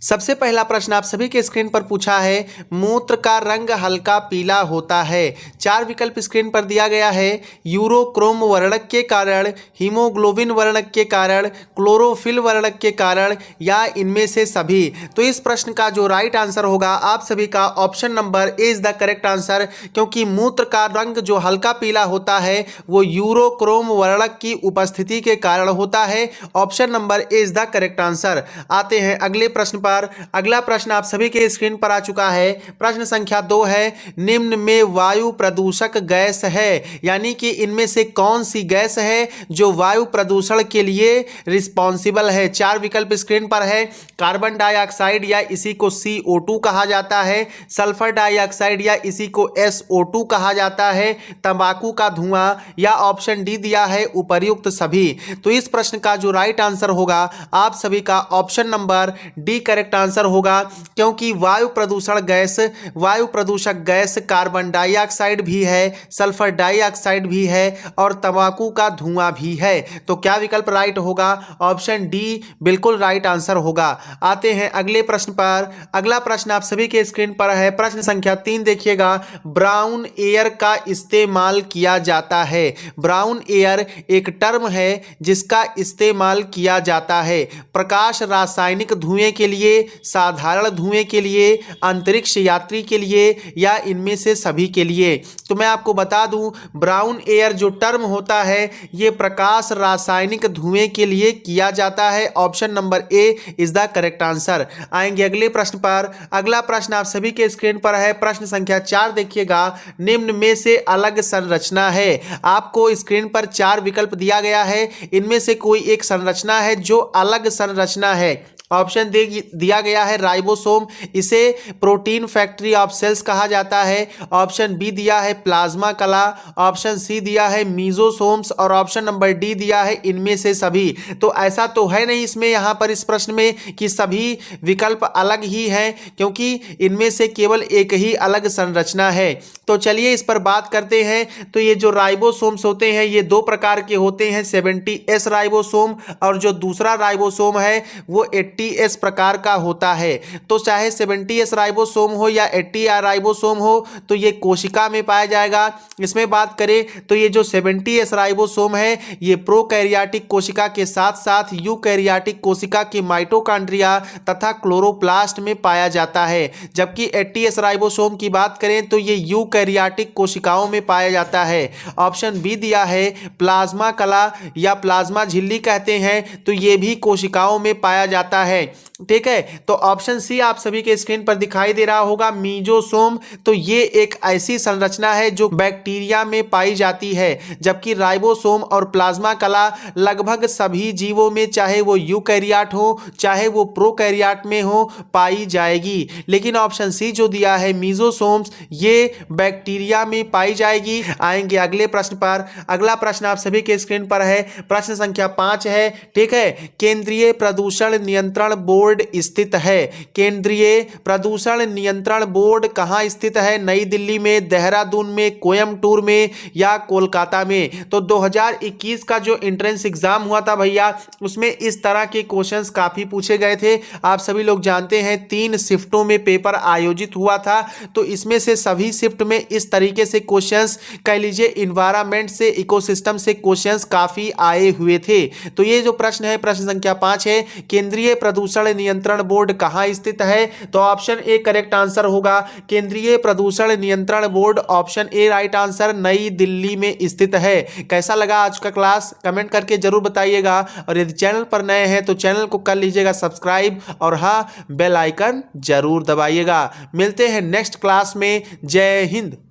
सबसे पहला प्रश्न आप सभी के स्क्रीन पर पूछा है, मूत्र का रंग हल्का पीला होता है। 4 विकल्प स्क्रीन पर दिया गया है। यूरोक्रोम वर्णक के कारण, हीमोग्लोबिन वर्णक के कारण, क्लोरोफिल वर्णक के कारण या इनमें से सभी। तो इस प्रश्न का जो राइट आंसर होगा आप सभी का option number A is the correct answer, क्योंकि मूत्र का रंग जो हल्का पीला होता है वो यूरोक्रोम वर्णक की उपस्थिति के कारण होता है। Option number A is the correct answer. आते हैं अगले प्रश्न पर। अगला प्रश्न आप सभी के स्क्रीन पर आ चुका है। प्रश्न संख्या 2 है, निम्न में वायु प्रदूषक गैस है, यानी कि इनमें से कौन सी गैस है जो वायु प्रदूषण के लिए रिस्पॉन्सिबल है। 4 विकल्प स्क्रीन पर है। कार्बन डाइऑक्साइड या इसी को CO2 कहा जाता है, सल्फर डाइऑक्साइड या इसी को SO2 कहा जाता है, तंबाकू का धुआं या ऑप्शन डी दिया है उपर्युक्त सभी। तो इस प्रश्न का जो राइट आंसर होगा आप सभी का option number D correct answer होगा, क्योंकि वायु प्रदूषक गैस कार्बन डाइऑक्साइड भी है, सल्फर डाइऑक्साइड भी है और तंबाकू का धुआं भी है। तो क्या विकल्प राइट होगा? ऑप्शन डी बिल्कुल राइट आंसर होगा। आते हैं अगले प्रश्न पर। अगला प्रश्न आप सभी के स्क्रीन पर है। प्रश्न संख्या 3 देखिएगा, ब्राउन एयर का इस्तेमाल किया जाता है। ब्राउन एयर एक टर्म है जिसका इस्तेमाल किया जाता है प्रकाश रासायनिक धुएं के लिए, साधारण धुएं के लिए, अंतरिक्ष यात्री के लिए या इनमें से सभी के लिए। तो मैं आपको बता दूं, ब्राउन एयर जो टर्म होता है ये प्रकाश रासायनिक धुएं के लिए किया जाता है। Option number A is the correct answer. आएंगे अगले प्रश्न पर। अगला प्रश्न आप सभी के स्क्रीन पर है। प्रश्न संख्या 4 देखिएगा, निम्न में से अलग संरचना है। आपको स्क्रीन पर 4 विकल्प दिया गया है, इनमें से कोई एक संरचना है जो अलग संरचना है। ऑप्शन दिया गया है राइबोसोम, इसे प्रोटीन फैक्ट्री ऑफ सेल्स कहा जाता है। ऑप्शन बी दिया है प्लाज्मा कला, ऑप्शन सी दिया है मीजोसोम्स और ऑप्शन नंबर डी दिया है इनमें से सभी। तो ऐसा तो है नहीं इसमें यहाँ पर इस प्रश्न में कि सभी विकल्प अलग ही हैं, क्योंकि इनमें से केवल एक ही अलग संरचना है। तो चलिए इस पर बात करते हैं। तो ये जो राइबोसोम्स होते हैं ये 2 प्रकार के होते हैं, 70S राइबोसोम और जो दूसरा राइबोसोम है वो 80S प्रकार का होता है। तो चाहे 70S राइबोसोम हो या 80R राइबोसोम हो तो ये कोशिका में पाया जाएगा। इसमें बात करें तो ये जो 70S राइबोसोम है ये प्रोकैरियोटिक कोशिका के साथ साथ यूकैरियोटिक कोशिका की माइटोकॉन्ड्रिया तथा क्लोरोप्लास्ट में पाया जाता है, जबकि 80S राइबोसोम की बात करें तो ये यूकैरियोटिक कोशिकाओं में पाया जाता है। ऑप्शन बी दिया है प्लाज्मा कला या प्लाज्मा झिल्ली कहते हैं, तो ये भी कोशिकाओं में पाया जाता है। ठीक है, तो ऑप्शन सी आप सभी के स्क्रीन पर दिखाई दे रहा होगा मीजोसोम। तो ये एक ऐसी संरचना है जो बैक्टीरिया में पाई जाती है, जबकि राइबोसोम और प्लाज्मा कला लगभग सभी जीवों में, चाहे वो यूकैरियोट हो चाहे वो प्रोकैरियोट में हो, पाई जाएगी। लेकिन ऑप्शन सी जो दिया है मीजोसोम्स, ये बैक्टीरिया में पाई जाएगी। आएंगे अगले प्रश्न पर। अगला प्रश्न आप सभी के स्क्रीन पर है। प्रश्न संख्या 5 है। ठीक है, केंद्रीय प्रदूषण नियंत्रण बोर्ड स्थित है। केंद्रीय प्रदूषण नियंत्रण बोर्ड कहां स्थित है? नई दिल्ली में, देहरादून में, कोयम्बटूर में या कोलकाता में? तो 2021 का जो एंट्रेंस एग्जाम हुआ था भैया, उसमें इस तरह के क्वेश्चंस काफी पूछे गए थे। आप सभी लोग जानते हैं 3 शिफ्टों में पेपर आयोजित हुआ था, तो इसमें से सभी शिफ्ट में इस तरीके से क्वेश्चंस, कह लीजिए इन्वायरमेंट से, इकोसिस्टम से क्वेश्चंस काफी आए हुए थे। तो ये जो प्रश्न है, प्रश्न संख्या 5 है, केंद्रीय प्रदूषण नियंत्रण बोर्ड कहां स्थित है? तो ऑप्शन ए करेक्ट आंसर होगा। केंद्रीय प्रदूषण नियंत्रण board, option A right answer, नई दिल्ली में स्थित है। कैसा लगा आज का क्लास? कमेंट करके जरूर बताइएगा, और यदि चैनल पर नए हैं तो चैनल को कर लीजिएगा सब्सक्राइब, और हाँ, बेल आइकन जरूर दबाइएगा। मिलते हैं नेक्स्ट क्लास में। जय हिंद।